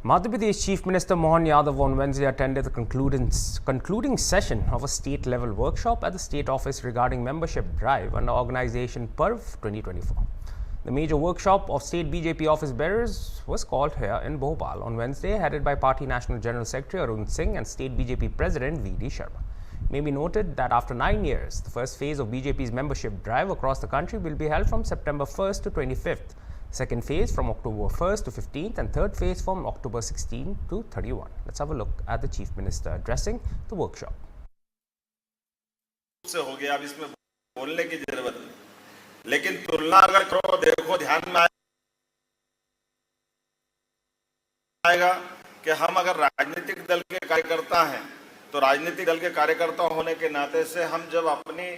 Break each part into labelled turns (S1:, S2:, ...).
S1: Madhya Pradesh Chief Minister Mohan Yadav on Wednesday attended the concluding session of a state-level workshop at the state office regarding membership drive under Organisation Parv 2024. The major workshop of state BJP office bearers was called here in Bhopal on Wednesday, headed by Party National General Secretary Arun Singh and State BJP President V.D. Sharma. It may be noted that after 9 years, the first phase of BJP's membership drive across the country will be held from September 1st to 25th. Second phase from October 1st to 15th and third phase from October 16 to 31. Let's have a look at the Chief Minister addressing the workshop.
S2: से हो गया, अब इसमें बोलने की जरूरत नहीं, लेकिन तुलना अगर करो, देखो ध्यान में आएगा कि हम अगर राजनीतिक दल के कार्यकर्ता हैं तो राजनीतिक दल के कार्यकर्ता होने के नाते से हम जब अपनी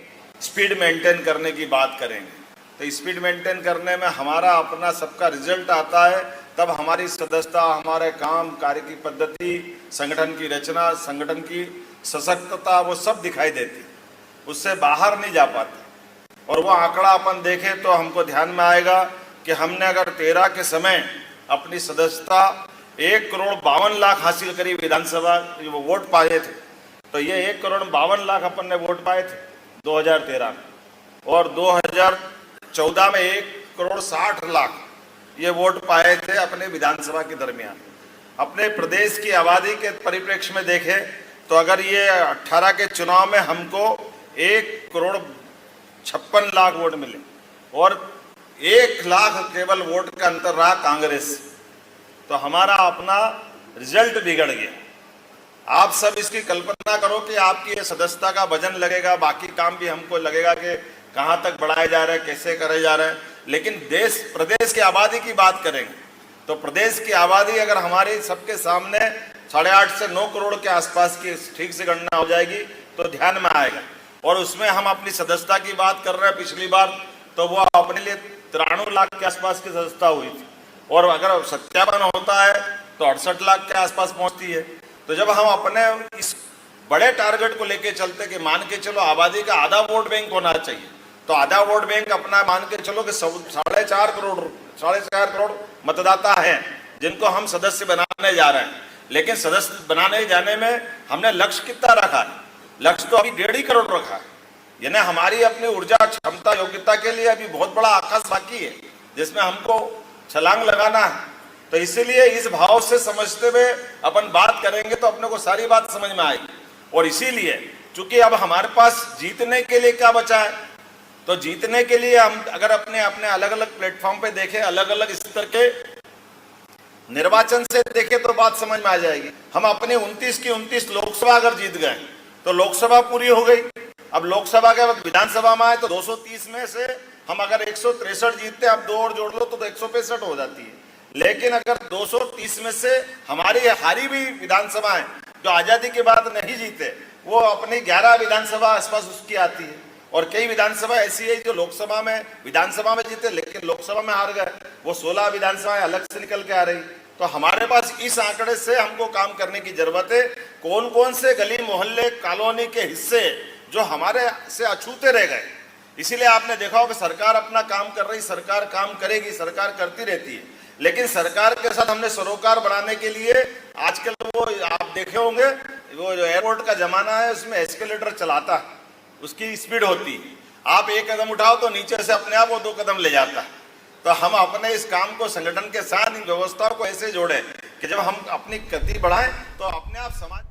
S2: स्पीड मेंटेन करने की बात करेंगे तो स्पीड मेंटेन करने में हमारा अपना सबका रिजल्ट आता है, तब हमारी सदस्यता, हमारे काम, कार्य की पद्धति, संगठन की रचना, संगठन की सशक्तता, वो सब दिखाई देती, उससे बाहर नहीं जा पाते। और वो आंकड़ा अपन देखें तो हमको ध्यान में आएगा कि हमने अगर 13 के समय अपनी सदस्यता 1,52,00,000 हासिल करी, विधानसभा वो वोट पाए थे, तो ये 1,52,00,000 अपन ने वोट पाए थे 2013 में, और 2014 में 1,60,00,000 ये वोट पाए थे अपने विधानसभा के दरमियान। अपने प्रदेश की आबादी के परिप्रेक्ष्य में देखें तो अगर ये 18 के चुनाव में हमको 1,56,00,000 वोट मिले और 1,00,000 केवल वोट का अंतर रहा कांग्रेस, तो हमारा अपना रिजल्ट बिगड़ गया। आप सब इसकी कल्पना करो कि आपकी ये सदस्यता का वजन लगेगा, बाकी काम भी हमको लगेगा कि कहाँ तक बढ़ाया जा रहा है, कैसे करे जा रहा है, लेकिन प्रदेश की आबादी की बात करेंगे तो प्रदेश की आबादी अगर हमारी सबके सामने 8.5 से 9 करोड़ के आसपास की ठीक से गणना हो जाएगी तो ध्यान में आएगा। और उसमें हम अपनी सदस्यता की बात कर रहे हैं, पिछली बार तो वो अपने लिए 93 लाख के आसपास की सदस्यता हुई थी, और अगर सत्यापन होता है तो 68 लाख के आसपास पहुंचती है। तो जब हम अपने इस बड़े टारगेट को लेके चलते कि मान के चलो आबादी का आधा वोट बैंक होना चाहिए, तो आधा वोट बैंक अपना मान के चलो कि 4.5 करोड़ मतदाता हैं जिनको हम सदस्य बनाने जा रहे हैं। लेकिन सदस्य बनाने जाने में हमने लक्ष्य कितना रखा है? लक्ष्य तो अभी 1.5 करोड़ रखा है, यानी हमारी अपनी ऊर्जा, क्षमता, योग्यता के लिए अभी बहुत बड़ा आकाश बाकी है जिसमें हमको छलांग लगाना है। तो इसीलिए इस भाव से समझते हुए अपन बात करेंगे तो अपने को सारी बात समझ में आएगी। और इसीलिए चूंकि अब हमारे पास जीतने के लिए क्या बचा है, तो जीतने के लिए हम अगर अपने अलग अलग प्लेटफॉर्म पे देखें, अलग अलग स्तर के निर्वाचन से देखें तो बात समझ में आ जाएगी। हम अपने 29 की 29 लोकसभा अगर जीत गए तो लोकसभा पूरी हो गई। अब लोकसभा के बाद विधानसभा में आए तो 230 में से हम अगर 163 जीतते, अब 2 और जोड़ लो तो 165 हो जाती है। लेकिन अगर 230 में से हमारी हारी भी विधानसभाएं जो आजादी के बाद नहीं जीते, वो अपनी 11 विधानसभा आसपास उसकी आती है, और कई विधानसभा ऐसी है जो लोकसभा में विधानसभा में जीते लेकिन लोकसभा में हार गए, वो 16 विधानसभाएं अलग से निकल के आ रही। तो हमारे पास इस आंकड़े से हमको काम करने की जरूरत है। कौन कौन से गली मोहल्ले कॉलोनी के हिस्से जो हमारे से अछूते रह गए, इसीलिए आपने देखा हो कि सरकार अपना काम कर रही, सरकार काम करेगी, सरकार करती रहती है, लेकिन सरकार के साथ हमने सरोकार बढ़ाने के लिए आजकल वो आप देखे होंगे, वो जो एयरपोर्ट का जमाना है उसमें एस्केलेटर चलाता है, उसकी स्पीड होती है, आप 1 कदम उठाओ तो नीचे से अपने आप वो 2 कदम ले जाता है। तो हम अपने इस काम को संगठन के साथ इन व्यवस्थाओं को ऐसे जोड़ें कि जब हम अपनी गति बढ़ाएं तो अपने आप समाज